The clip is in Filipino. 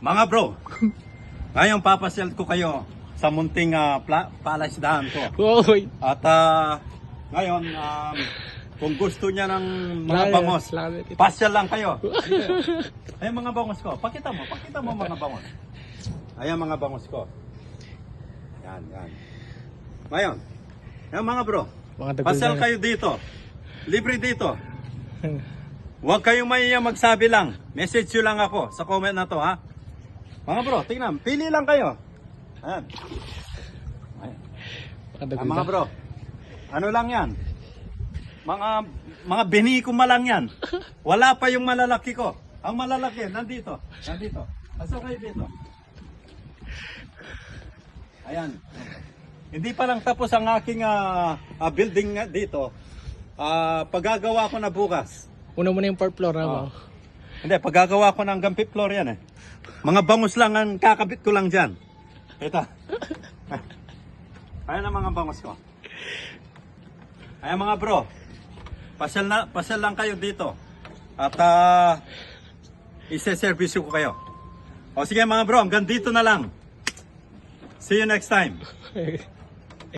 Mga bro, ngayon papasyal ko kayo sa munting palaisdahan ko. Oy. At ngayon, kung gusto niya ng mga bangos, pasyal lang kayo. Ay mga bangos ko, pakita mo mga bangos. Ayan mga bangos ko. Yan. Ngayon, yan mga bro, pasyal kayo dito. Libre dito. Huwag kayong mahiya magsabi lang. Message nyo lang ako sa comment na to, ha? Mga bro, tingnan. Pili lang kayo. Ayan. Mga bro, ano lang yan? Mga binikuma lang yan. Wala pa yung malalaki ko. Ang malalaki, nandito. Asa kayo dito? Ayan. Hindi pa lang tapos ang aking building dito. Paggagawa ko na bukas. Una mo na yung 4th floor na ba? Hindi, paggagawa ko ng hanggang 5th floor yan eh. Mga bangus lang ang kakabit ko lang dyan. Ito. Ayan ang mga bangus ko. Ayan mga bro. Pasyal lang kayo dito. At ise-service ko kayo. O sige mga bro, hanggang dito na lang. See you next time.